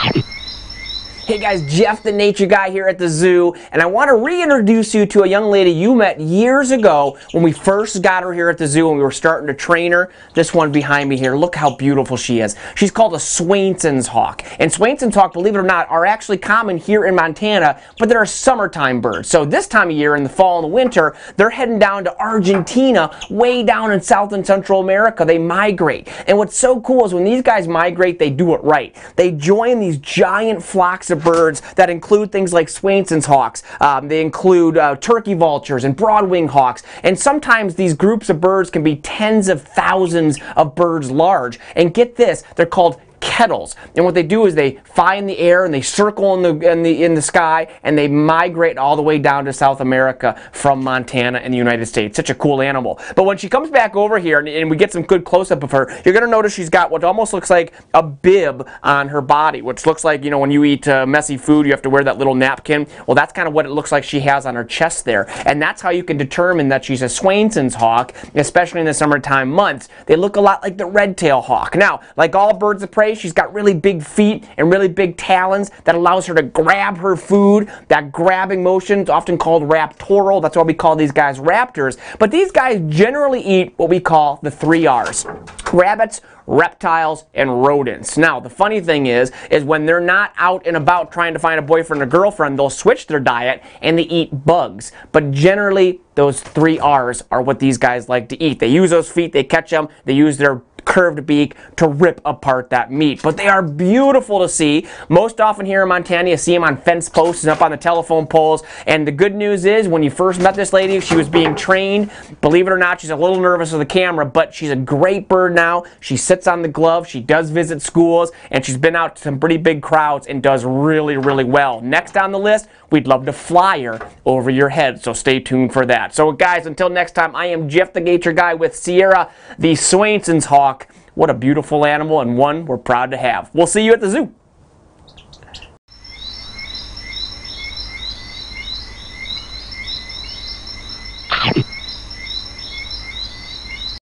Hey guys, Jeff the Nature Guy here at the zoo, and I want to reintroduce you to a young lady you met years ago when we first got her here at the zoo and we were starting to train her. This one behind me here, look how beautiful she is. She's called a Swainson Hawk, and Swainson Hawk, believe it or not, are actually common here in Montana, but they're a summertime bird. So this time of year, in the fall and the winter, they're heading down to Argentina, way down in South and Central America. They migrate, and what's so cool is when these guys migrate, they do it right. They join these giant flocks of birds that include things like Swainson Hawks. They include turkey vultures and broadwing hawks, and sometimes these groups of birds can be tens of thousands of birds large. And get this, they're called kettles, and what they do is they fly in the air and they circle in the sky, and they migrate all the way down to South America from Montana and the United States. Such a cool animal. But when she comes back over here and we get some good close-up of her, you're gonna notice she's got what almost looks like a bib on her body, which looks like, you know, when you eat messy food, you have to wear that little napkin. Well, that's kind of what it looks like she has on her chest there, and that's how you can determine that she's a Swainson Hawk, especially in the summertime months. They look a lot like the red-tailed hawk. Now, like all birds of prey, she's got really big feet and really big talons that allows her to grab her food. That grabbing motion is often called raptorial. That's why we call these guys raptors. But these guys generally eat what we call the 3 R's: rabbits, reptiles, and rodents. Now, the funny thing is when they're not out and about trying to find a boyfriend or girlfriend, they'll switch their diet and they eat bugs. But generally, those 3 R's are what these guys like to eat. They use those feet, they catch them, they use their curved beak to rip apart that meat. But they are beautiful to see. Most often here in Montana, you see them on fence posts and up on the telephone poles. And the good news is, when you first met this lady, she was being trained. Believe it or not, she's a little nervous with the camera, but she's a great bird now. She sits on the glove, she does visit schools, and she's been out to some pretty big crowds and does really, really well. Next on the list, we'd love to fly her over your head, so stay tuned for that. So guys, until next time, I am Jeff the Nature Guy with Sierra, the Swainson Hawk. What a beautiful animal, and one we're proud to have. We'll see you at the zoo.